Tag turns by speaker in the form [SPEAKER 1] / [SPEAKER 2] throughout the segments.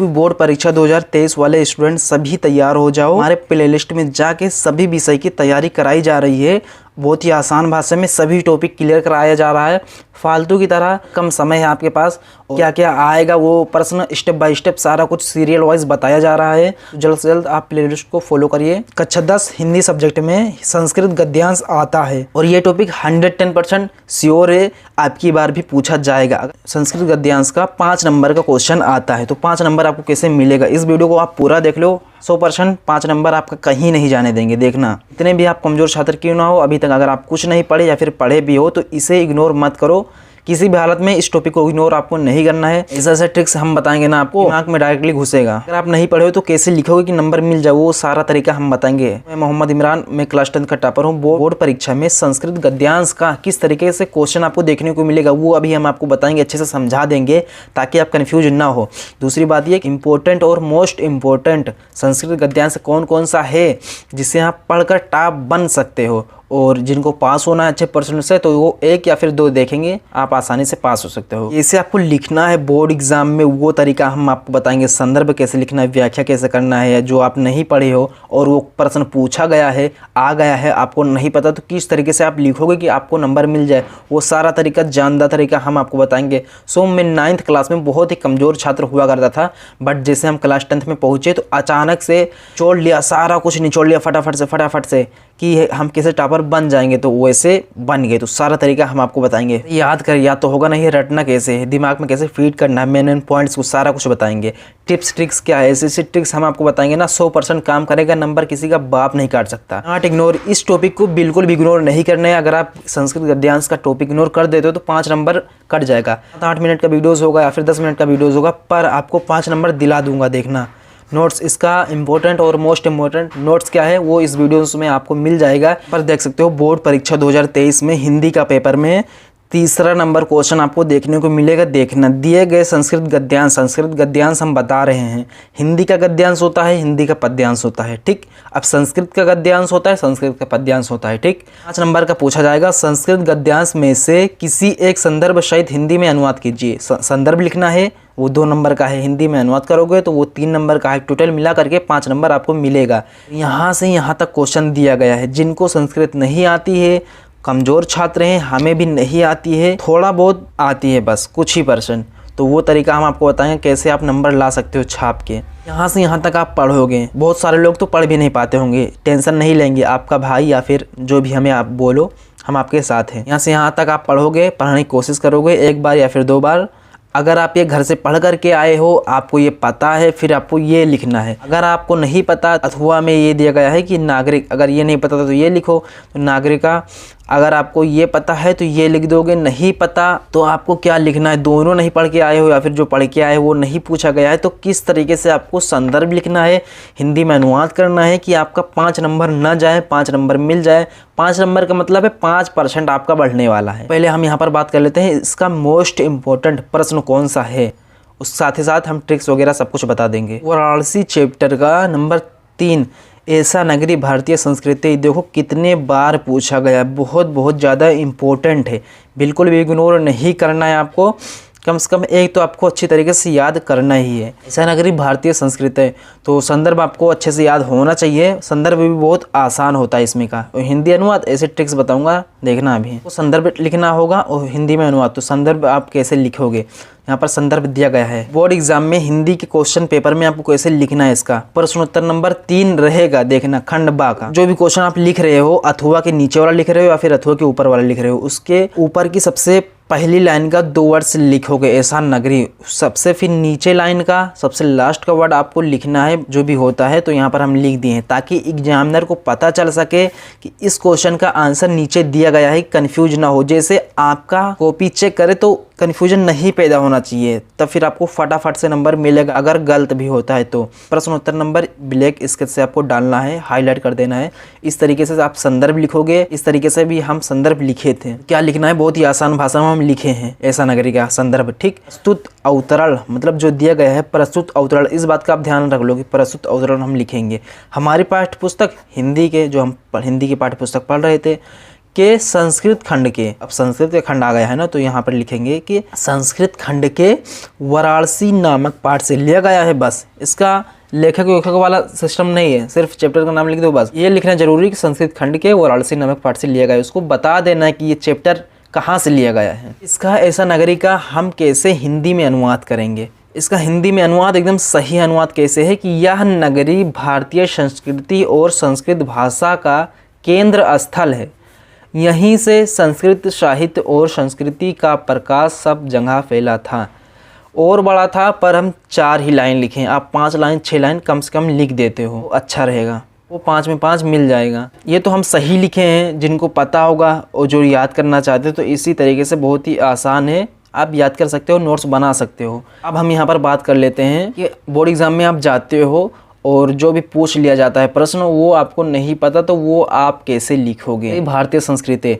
[SPEAKER 1] UP board परीक्षा 2023 वाले student सभी तैयार हो जाओ। हमारे प्लेलिस्ट में जाके सभी विषय की तैयारी कराई जा रही है। बहुत ही आसान भाषा में सभी टॉपिक क्लियर कराया जा रहा है। फालतू की तरह कम समय है आपके पास, क्या क्या आएगा वो प्रश्न स्टेप बाय स्टेप सारा कुछ सीरियल वाइज बताया जा रहा है। जल्द से जल्द आप प्लेलिस्ट को फॉलो करिए। कक्षा 10 हिंदी सब्जेक्ट में संस्कृत गद्यांश आता है और ये टॉपिक 110% श्योर है आपकी बार भी पूछा जाएगा। संस्कृत गद्यांश का 5 नंबर का क्वेश्चन आता है, तो 5 नंबर आपको कैसे मिलेगा, इस वीडियो को आप पूरा देख लो। 100% 5 नंबर आपका कहीं नहीं जाने देंगे। देखना, इतने भी आप कमज़ोर छात्र क्यों ना हो, अभी तक अगर आप कुछ नहीं पढ़े या फिर पढ़े भी हो तो इसे इग्नोर मत करो। किसी भी हालत में इस टॉपिक को इग्नोर आपको नहीं करना है। ऐसा ट्रिक्स हम बताएंगे ना, आपको दिमाग में डायरेक्टली घुसेगा। अगर आप नहीं पढ़े हो तो कैसे लिखोगे कि नंबर मिल जाए, वो सारा तरीका हम बताएंगे। मैं मोहम्मद इमरान, मैं क्लास 10 का टॉपर हूँ। बोर्ड परीक्षा में संस्कृत गद्यांश का किस तरीके से क्वेश्चन आपको देखने को मिलेगा वो अभी हम आपको बताएंगे, अच्छे से समझा देंगे ताकि आप कन्फ्यूज ना हो। दूसरी बात ये इंपॉर्टेंट और मोस्ट इम्पोर्टेंट संस्कृत गद्यांश कौन कौन सा है जिससे आप पढ़कर टॉप बन सकते हो, और जिनको पास होना है अच्छे परसेंट से तो वो 1 या फिर 2 देखेंगे, आप आसानी से पास हो सकते हो। इसे आपको लिखना है बोर्ड एग्जाम में, वो तरीका हम आपको बताएंगे। संदर्भ कैसे लिखना है, व्याख्या कैसे करना है, जो आप नहीं पढ़े हो और वो प्रश्न पूछा गया है, आ गया है, आपको नहीं पता तो किस तरीके से आप लिखोगे कि आपको नंबर मिल जाए, वो सारा तरीका, जानदार तरीका हम आपको बताएंगे। सो मैं 9th क्लास में बहुत ही कमज़ोर छात्र हुआ करता था, बट जैसे हम क्लास 10th में पहुँचे तो अचानक से छोड़ लिया, सारा कुछ निचोड़ लिया फटाफट से कि हम कैसे टॉपर बन जाएंगे, तो वैसे बन गए। तो सारा तरीका हम आपको बताएंगे। याद कर, याद तो होगा नहीं, रटना कैसे है, दिमाग में कैसे फीड करना है, मेन पॉइंट्स को सारा कुछ बताएंगे। टिप्स ट्रिक्स क्या है, ऐसे ट्रिक्स हम आपको बताएंगे ना, 100% काम करेगा। नंबर किसी का बाप नहीं काट सकता। नॉट इग्नोर, इस टॉपिक को बिल्कुल भी इग्नोर नहीं करना है। अगर आप संस्कृत गद्यांश का टॉपिक इग्नोर कर देते हो तो 5 नंबर कट जाएगा। 8 मिनट का वीडियोज़ होगा या फिर 10 मिनट का वीडियोज़ होगा, पर आपको 5 नंबर दिला दूंगा। देखना, नोट्स इसका इंपॉर्टेंट और मोस्ट इम्पोर्टेंट नोट्स क्या है वो इस वीडियो में आपको मिल जाएगा। पर देख सकते हो बोर्ड परीक्षा 2023 में हिंदी का पेपर में 3रा नंबर क्वेश्चन आपको देखने को मिलेगा। देखना, दिए गए संस्कृत गद्यांश हम बता रहे हैं। हिंदी का गद्यांश होता है, हिंदी का पद्यांश होता है, ठीक। अब संस्कृत का गद्यांश होता है, संस्कृत का पद्यांश होता है, ठीक। 5 नंबर का पूछा जाएगा। संस्कृत गद्यांश में से किसी एक संदर्भ सहित हिंदी में अनुवाद कीजिए। संदर्भ लिखना है, वो 2 नंबर का है, हिंदी में अनुवाद करोगे तो वो 3 नंबर का है। टोटल मिला करके 5 नंबर आपको मिलेगा। यहाँ से यहाँ तक क्वेश्चन दिया गया है। जिनको संस्कृत नहीं आती है, कमज़ोर छात्र हैं, हमें भी नहीं आती है, थोड़ा बहुत आती है बस कुछ ही %, तो वो तरीका हम आपको बताएंगे कैसे आप नंबर ला सकते हो छाप के। यहाँ से यहाँ तक आप पढ़ोगे। बहुत सारे लोग तो पढ़ भी नहीं पाते होंगे, टेंशन नहीं लेंगे, आपका भाई या फिर जो भी हमें आप बोलो, हम आपके साथ हैं। यहाँ से यहाँ तक आप पढ़ोगे, पढ़ने की कोशिश करोगे 1 बार या फिर 2 बार। अगर आप ये घर से पढ़ करके आए हो, आपको ये पता है, फिर आपको ये लिखना है। अगर आपको नहीं पता, अथवा में ये दिया गया है कि नागरिक, अगर ये नहीं पता था तो ये लिखो, तो नागरिका। अगर आपको ये पता है तो ये लिख दोगे, नहीं पता तो आपको क्या लिखना है, दोनों नहीं पढ़ के आए हो या फिर जो पढ़ के आए हो वो नहीं पूछा गया है तो किस तरीके से आपको संदर्भ लिखना है, हिंदी में अनुवाद करना है कि आपका 5 नंबर ना जाए, 5 नंबर मिल जाए। 5 नंबर का मतलब है 5% आपका बढ़ने वाला है। पहले हम यहाँ पर बात कर लेते हैं इसका मोस्ट इम्पोर्टेंट प्रश्न कौन सा है, उस साथ ही साथ हम ट्रिक्स वगैरह सब कुछ बता देंगे। वाराणसी चैप्टर का नंबर 3 ऐसा नगरी भारतीय संस्कृति, देखो कितने बार पूछा गया, बहुत ज़्यादा इम्पोर्टेंट है। बिल्कुल भी इग्नोर नहीं करना है आपको, कम से कम एक तो आपको अच्छी तरीके से याद करना ही है। ऐसा नगरी भारतीय संस्कृति है तो संदर्भ आपको अच्छे से याद होना चाहिए। संदर्भ भी बहुत आसान होता है इसमें का। और हिंदी अनुवाद ऐसे ट्रिक्स बताऊंगा, देखना अभी। तो संदर्भ लिखना होगा और हिंदी में अनुवाद, तो संदर्भ आप कैसे लिखोगे, यहाँ पर संदर्भ दिया गया है। बोर्ड एग्जाम में हिंदी के क्वेश्चन पेपर में आपको कैसे लिखना है, इसका प्रश्नोत्तर नंबर 3 रहेगा। देखना, खंड बा का जो भी क्वेश्चन आप लिख रहे हो, अथवा के नीचे वाला लिख रहे हो या फिर अथवा के ऊपर वाला लिख रहे हो, उसके ऊपर की सबसे पहली लाइन का 2 वर्ड्स लिखोगे, ऐसा नगरी। सबसे फिर नीचे लाइन का सबसे लास्ट का वर्ड आपको लिखना है, जो भी होता है। तो यहाँ पर हम लिख दिए हैं ताकि एग्जामिनर को पता चल सके कि इस क्वेश्चन का आंसर नीचे दिया गया है, कंफ्यूज ना हो। जैसे आपका कॉपी चेक करे तो कन्फ्यूजन नहीं पैदा होना चाहिए, तब फिर आपको फटाफट से नंबर मिलेगा अगर गलत भी होता है तो। प्रश्नोत्तर नंबर ब्लैक स्केच से आपको डालना है, हाईलाइट कर देना है। इस तरीके से आप संदर्भ लिखोगे। इस तरीके से भी हम संदर्भ लिखे थे। क्या लिखना है, बहुत ही आसान भाषा में हम लिखे हैं ऐसा नगरी का संदर्भ, ठीक। प्रस्तुत अवतरण मतलब जो दिया गया है प्रस्तुत अवतरण, इस बात का आप ध्यान रख लो कि प्रस्तुत अवतरण हम लिखेंगे। हमारी पाठ्य पुस्तक हिंदी के, जो हम हिंदी की पाठ्य पुस्तक पढ़ रहे थे, के संस्कृत खंड के, अब संस्कृत के खंड आ गया है ना, तो यहाँ पर लिखेंगे कि संस्कृत खंड के वाराणसी नामक पाठ से लिया गया है। बस इसका लेखक वाला सिस्टम नहीं है, सिर्फ चैप्टर का नाम लिख दो बस। ये लिखना जरूरी कि संस्कृत खंड के वाराणसी नामक पाठ से लिया गया है, उसको बता देना है कि ये चैप्टर कहाँ से लिया गया है। इसका ऐसा नगरी का हम कैसे हिंदी में अनुवाद करेंगे। इसका हिंदी में अनुवाद एकदम सही अनुवाद कैसे है कि यह नगरी भारतीय संस्कृति और संस्कृत भाषा का केंद्र स्थल है। यहीं से संस्कृत साहित्य और संस्कृति का प्रकाश सब जगह फैला था। और बड़ा था पर हम 4 ही लाइन लिखें, आप 5 लाइन 6 लाइन कम से कम लिख देते हो, अच्छा रहेगा, वो 5 में 5 मिल जाएगा। ये तो हम सही लिखे हैं, जिनको पता होगा और जो याद करना चाहते हो तो इसी तरीके से बहुत ही आसान है, आप याद कर सकते हो, नोट्स बना सकते हो। अब हम यहाँ पर बात कर लेते हैं कि बोर्ड एग्ज़ाम में आप जाते हो और जो भी पूछ लिया जाता है प्रश्न वो आपको नहीं पता तो वो आप कैसे लिखोगे। भारतीय संस्कृति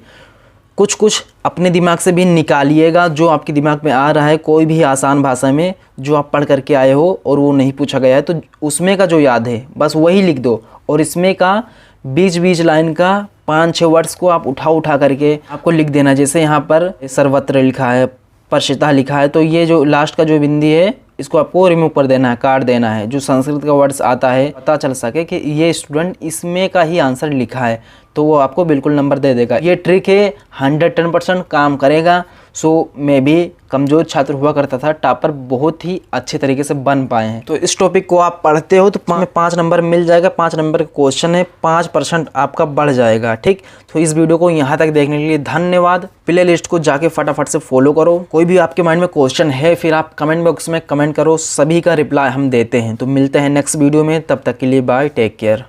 [SPEAKER 1] कुछ अपने दिमाग से भी निकालिएगा, जो आपके दिमाग में आ रहा है कोई भी आसान भाषा में जो आप पढ़ करके आए हो और वो नहीं पूछा गया है तो उसमें का जो याद है बस वही लिख दो। और इसमें का बीच लाइन का 5-6 वर्ड्स को आप उठा करके आपको लिख देना। जैसे यहाँ पर सर्वत्र लिखा है, परशिता लिखा है, तो ये जो लास्ट का जो बिंदी है इसको आपको रिमूव कर देना है, काट देना है। जो संस्कृत का वर्ड्स आता है पता चल सके कि ये स्टूडेंट इसमें का ही आंसर लिखा है तो वो आपको बिल्कुल नंबर दे देगा। ये ट्रिक है, 110% काम करेगा। सो मैं भी कमज़ोर छात्र हुआ करता था, टॉपर बहुत ही अच्छे तरीके से बन पाए हैं। तो इस टॉपिक को आप पढ़ते हो तो 5 नंबर मिल जाएगा। 5 नंबर का क्वेश्चन है, 5% आपका बढ़ जाएगा। ठीक, तो इस वीडियो को यहाँ तक देखने के लिए धन्यवाद। प्ले लिस्ट को जाके फटाफट से फॉलो करो। कोई भी आपके माइंड में क्वेश्चन है फिर आप कमेंट बॉक्स में कमेंट करो, सभी का रिप्लाई हम देते हैं। तो मिलते हैं नेक्स्ट वीडियो में, तब तक के लिए बाय, टेक केयर।